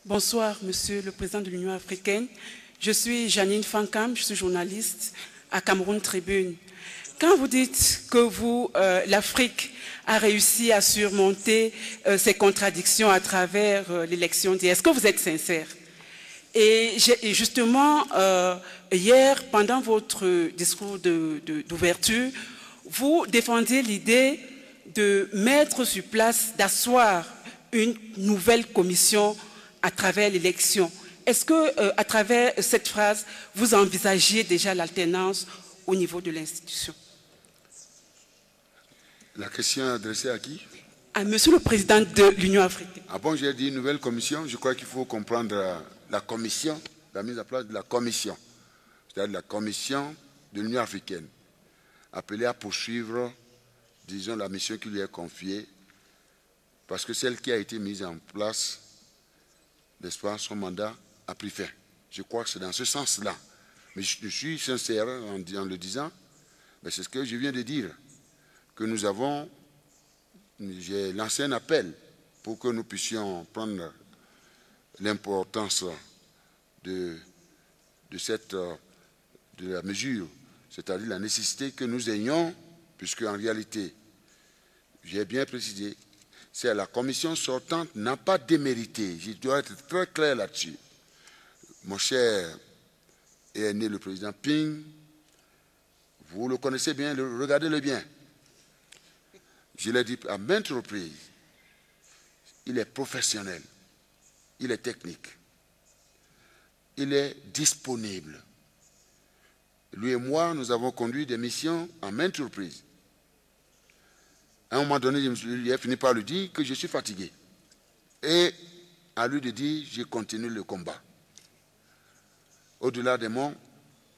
Bonsoir, Monsieur le Président de l'Union africaine. Je suis Janine Fankam, je suis journaliste à Cameroun Tribune. Quand vous dites que l'Afrique a réussi à surmonter ses contradictions à travers l'élection d'hier, est-ce que vous êtes sincère? Et justement, hier, pendant votre discours d'ouverture, vous défendiez l'idée de mettre sur place, d'asseoir une nouvelle commission à travers l'élection. Est-ce que, à travers cette phrase, vous envisagiez déjà l'alternance au niveau de l'institution? La question est adressée à qui? À Monsieur le Président de l'Union africaine. Ah bon, j'ai dit nouvelle commission. Je crois qu'il faut comprendre la commission, la mise en place de la commission, c'est-à-dire la commission de l'Union africaine, appelée à poursuivre, disons, la mission qui lui est confiée, parce que celle qui a été mise en place, n'est-ce pas, son mandat a pris fin. Je crois que c'est dans ce sens-là. Mais je suis sincère en le disant, mais c'est ce que je viens de dire, que nous avons, j'ai lancé un appel pour que nous puissions prendre l'importance de la mesure, c'est-à-dire la nécessité que nous ayons, puisque en réalité, j'ai bien précisé, c'est la commission sortante n'a pas démérité. Je dois être très clair là-dessus. Mon cher et aîné, le président Ping, vous le connaissez bien, regardez-le bien. Je l'ai dit à maintes reprises, il est professionnel, il est technique, il est disponible. Lui et moi, nous avons conduit des missions à maintes reprises. À un moment donné, j'ai fini par lui dire que je suis fatigué. Et à lui de dire, je continue le combat. Au-delà des monts,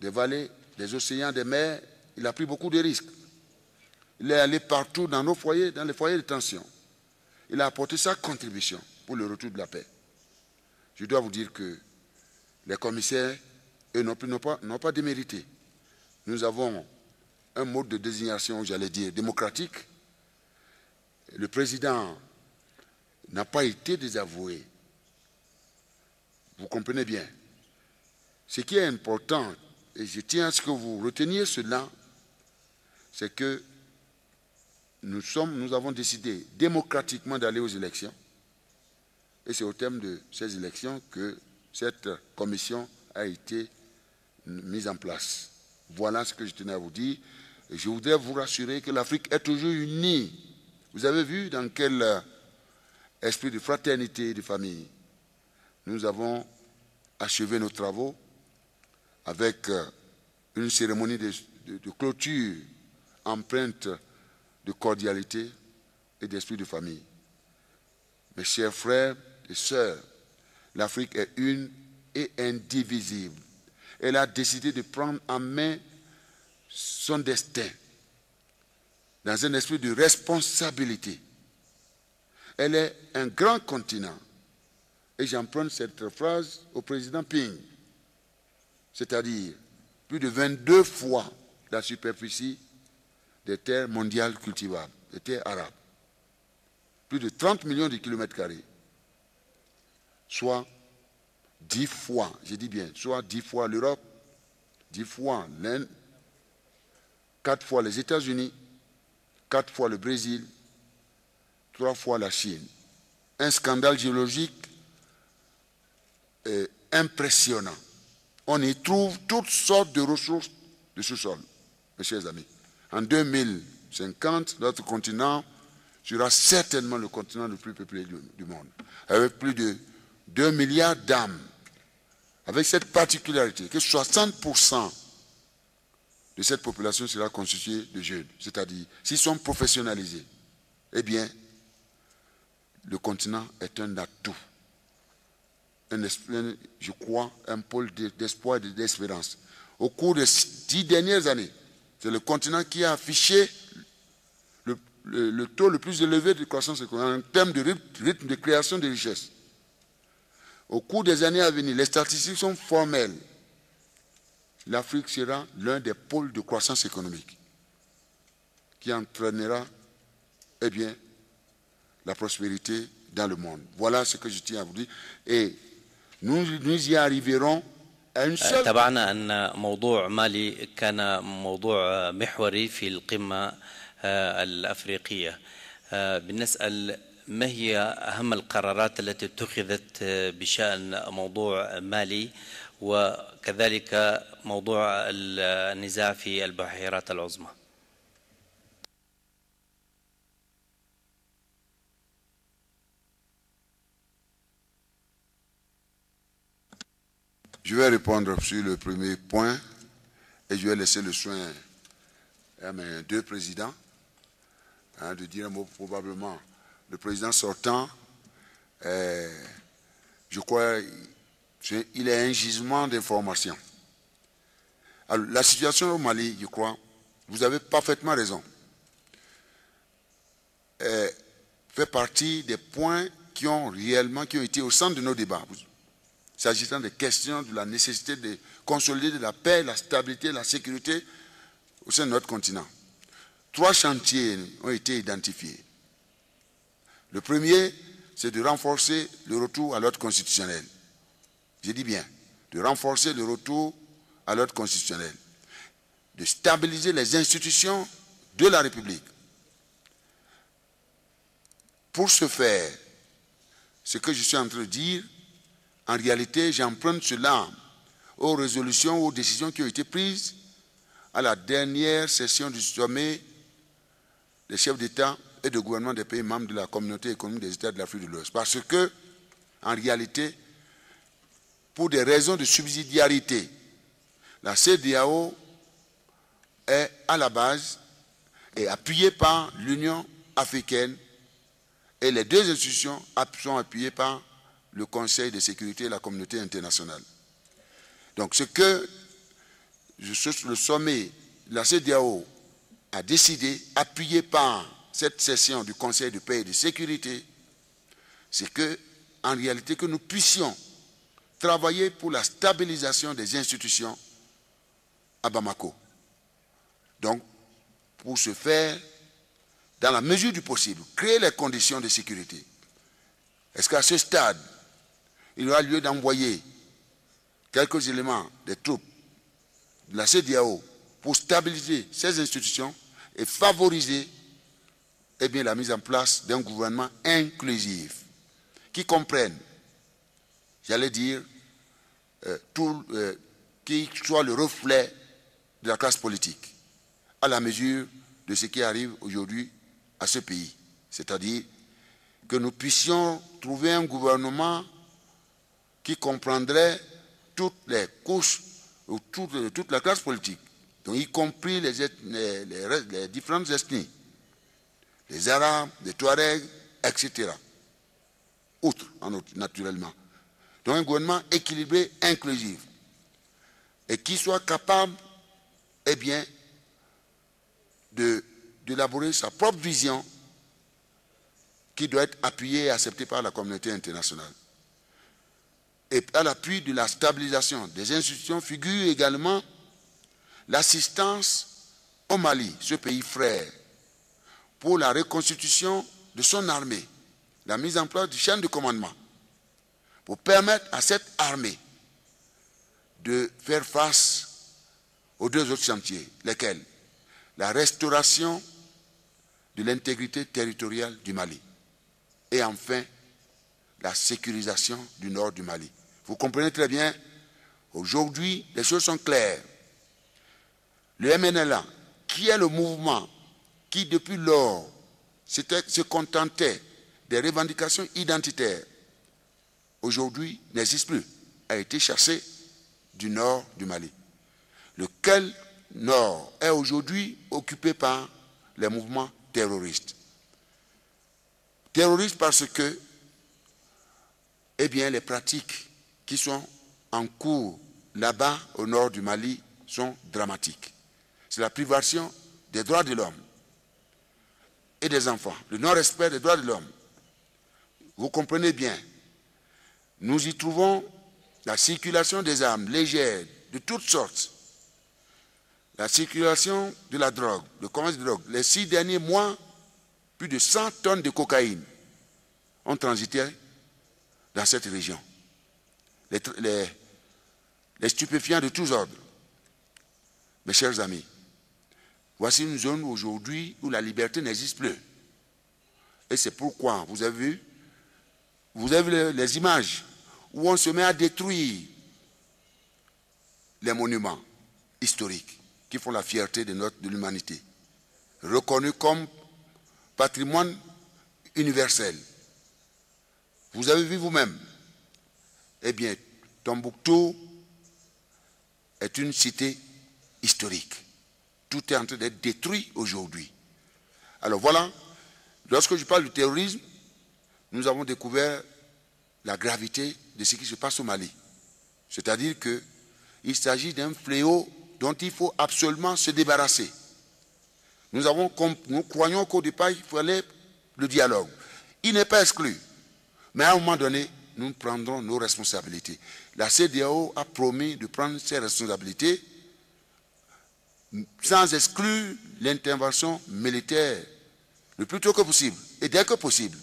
des vallées, des océans, des mers, il a pris beaucoup de risques. Il est allé partout dans nos foyers, dans les foyers de tension. Il a apporté sa contribution pour le retour de la paix. Je dois vous dire que les commissaires, eux non plus, n'ont pas démérité. Nous avons un mode de désignation, j'allais dire, démocratique. Le président n'a pas été désavoué. Vous comprenez bien. Ce qui est important, et je tiens à ce que vous reteniez cela, c'est que nous avons décidé démocratiquement d'aller aux élections. Et c'est au terme de ces élections que cette commission a été mise en place. Voilà ce que je tenais à vous dire. Et je voudrais vous rassurer que l'Afrique est toujours unie. Vous avez vu dans quel esprit de fraternité et de famille nous avons achevé nos travaux avec une cérémonie de clôture empreinte de cordialité et d'esprit de famille. Mes chers frères et sœurs, l'Afrique est une et indivisible. Elle a décidé de prendre en main son destin dans un esprit de responsabilité. Elle est un grand continent. Et j'emprunte cette phrase au président Ping, c'est-à-dire plus de 22 fois la superficie des terres mondiales cultivables, des terres arabes. Plus de 30 millions de kilomètres carrés, soit 10 fois, je dis bien, soit 10 fois l'Europe, 10 fois l'Inde, 4 fois les États-Unis, 4 fois le Brésil, 3 fois la Chine. Un scandale géologique impressionnant. On y trouve toutes sortes de ressources de sous-sol, mes chers amis. En 2050, notre continent sera certainement le continent le plus peuplé du monde, avec plus de 2 milliards d'âmes, avec cette particularité que 60% de cette population sera constituée de jeunes, c'est-à-dire, s'ils sont professionnalisés, eh bien, le continent est un atout, je crois, un pôle d'espoir et d'espérance. Au cours des 10 dernières années, c'est le continent qui a affiché le taux le plus élevé de croissance économique en termes de rythme de création de richesses. Au cours des années à venir, les statistiques sont formelles. L'Afrique sera l'un des pôles de croissance économique qui entraînera, la prospérité dans le monde. Voilà ce que je tiens à vous dire. Et nous y arriverons à une seule. تابعنا أن موضوع مالي كان موضوع محوري في القمة الأفريقية. بنسأل ما هي أهم القرارات التي اتخذت بشأن موضوع مالي وكذلك موضوع النزاع في البحيرات العظمى. Je vais répondre sur le premier point et je vais laisser le soin à mes deux présidents de dire un mot. Probablement le président sortant, je crois il est un gisement d'informations. Alors, la situation au Mali, je crois, vous avez parfaitement raison, fait partie des points qui ont été au centre de nos débats. S'agissant des questions de la nécessité de consolider la paix, la stabilité, la sécurité au sein de notre continent. 3 chantiers ont été identifiés. Le premier, c'est de renforcer le retour à l'ordre constitutionnel. Je dis bien, de renforcer le retour à l'ordre constitutionnel, de stabiliser les institutions de la République. Pour ce faire, ce que je suis en train de dire, en réalité, j'emprunte cela aux résolutions, aux décisions qui ont été prises à la dernière session du sommet des chefs d'État et de gouvernement des pays membres de la communauté économique des États de l'Afrique de l'Ouest. Parce que, en réalité, pour des raisons de subsidiarité, la CEDEAO est à la base et appuyée par l'Union africaine et les deux institutions sont appuyées par le Conseil de sécurité et la communauté internationale. Donc ce que le sommet de la CEDEAO a décidé, appuyé par cette session du Conseil de paix et de sécurité, c'est que, en réalité, que nous puissions travailler pour la stabilisation des institutions à Bamako. Donc, pour ce faire, dans la mesure du possible, créer les conditions de sécurité. Est-ce qu'à ce stade, il y aura lieu d'envoyer quelques éléments des troupes de la CEDEAO pour stabiliser ces institutions et favoriser la mise en place d'un gouvernement inclusif qui comprenne, j'allais dire, qui soit le reflet de la classe politique à la mesure de ce qui arrive aujourd'hui à ce pays. C'est-à-dire que nous puissions trouver un gouvernement qui comprendrait toutes les couches, ou toute la classe politique, donc y compris les différentes ethnies, les Arabes, les Touaregs, etc. Outre, naturellement. Donc un gouvernement équilibré, inclusif, et qui soit capable, d'élaborer sa propre vision qui doit être appuyée et acceptée par la communauté internationale. Et à l'appui de la stabilisation des institutions figure également l'assistance au Mali, ce pays frère, pour la reconstitution de son armée, la mise en place du chaîne de commandement, pour permettre à cette armée de faire face aux 2 autres chantiers, lesquels? La restauration de l'intégrité territoriale du Mali et enfin la sécurisation du nord du Mali. Vous comprenez très bien, aujourd'hui, les choses sont claires. Le MNLA, qui est le mouvement qui, depuis lors, se contentait des revendications identitaires, aujourd'hui n'existe plus, a été chassé du nord du Mali. Lequel nord est aujourd'hui occupé par les mouvements terroristes. Terroristes parce que, les pratiques qui sont en cours là-bas au nord du Mali sont dramatiques. C'est la privation des droits de l'homme et des enfants, le non-respect des droits de l'homme. Vous comprenez bien, nous y trouvons la circulation des armes légères de toutes sortes, la circulation de la drogue, le commerce de drogue. Les 6 derniers mois, plus de 100 tonnes de cocaïne ont transité dans cette région. les stupéfiants de tous ordres. Mes chers amis, voici une zone aujourd'hui où la liberté n'existe plus. Et c'est pourquoi, vous avez vu les images où on se met à détruire les monuments historiques qui font la fierté de l'humanité, reconnus comme patrimoine universel. Vous avez vu vous-même. Eh bien, Tombouctou est une cité historique. Tout est en train d'être détruit aujourd'hui. Alors voilà, lorsque je parle du terrorisme, nous avons découvert la gravité de ce qui se passe au Mali. C'est-à-dire qu'il s'agit d'un fléau dont il faut absolument se débarrasser. Nous croyons qu'au départ, il fallait le dialogue. Il n'est pas exclu. Mais à un moment donné, nous prendrons nos responsabilités. La CEDEAO a promis de prendre ses responsabilités sans exclure l'intervention militaire le plus tôt que possible et dès que possible.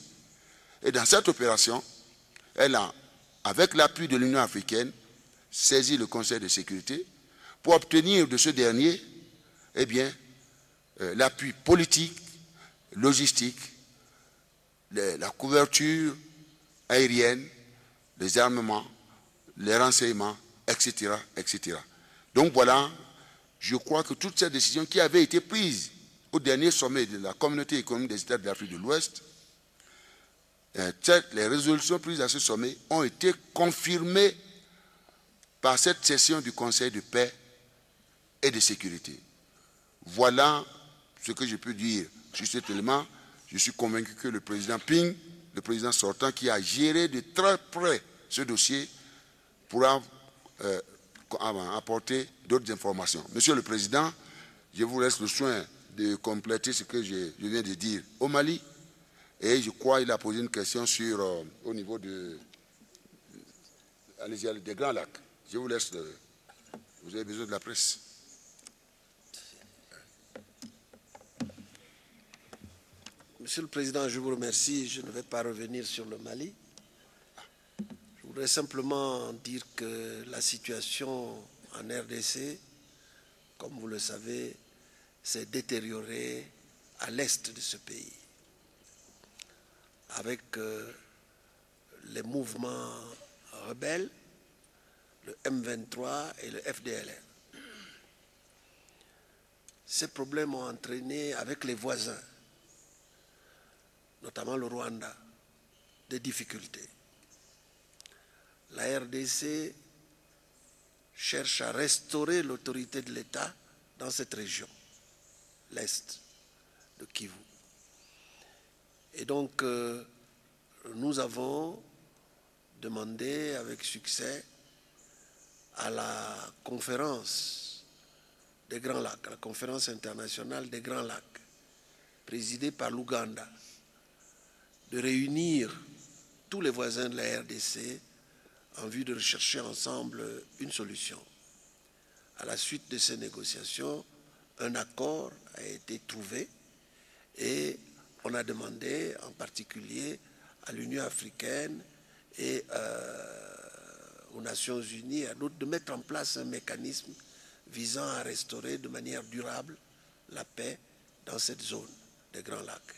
Et dans cette opération, elle a, avec l'appui de l'Union africaine, saisi le Conseil de sécurité pour obtenir de ce dernier, eh bien, l'appui politique, logistique, la couverture aérienne, les armements, les renseignements, etc., etc. Donc voilà, je crois que toutes ces décisions qui avaient été prises au dernier sommet de la Communauté économique des États de l'Afrique de l'Ouest, les résolutions prises à ce sommet ont été confirmées par cette session du Conseil de paix et de sécurité. Voilà ce que je peux dire sur cet élément. Je suis convaincu que le président Ping, le président sortant, qui a géré de très près ce dossier, pourra apporter d'autres informations. Monsieur le Président, je vous laisse le soin de compléter ce que je viens de dire au Mali. Et je crois qu'il a posé une question sur, au niveau des Grands Lacs. Je vous laisse, vous avez besoin de la presse. Monsieur le Président, je vous remercie. Je ne vais pas revenir sur le Mali. Je voudrais simplement dire que la situation en RDC, comme vous le savez, s'est détériorée à l'est de ce pays, avec les mouvements rebelles, le M23 et le FDLR. Ces problèmes ont entraîné avec les voisins, notamment le Rwanda, des difficultés. La RDC cherche à restaurer l'autorité de l'État dans cette région, l'Est de Kivu. Et donc, nous avons demandé avec succès à la conférence des Grands Lacs, à la conférence internationale des Grands Lacs, présidée par l'Ouganda, de réunir tous les voisins de la RDC en vue de rechercher ensemble une solution. À la suite de ces négociations, un accord a été trouvé et on a demandé en particulier à l'Union africaine et aux Nations unies et à d'autres de mettre en place un mécanisme visant à restaurer de manière durable la paix dans cette zone des Grands Lacs.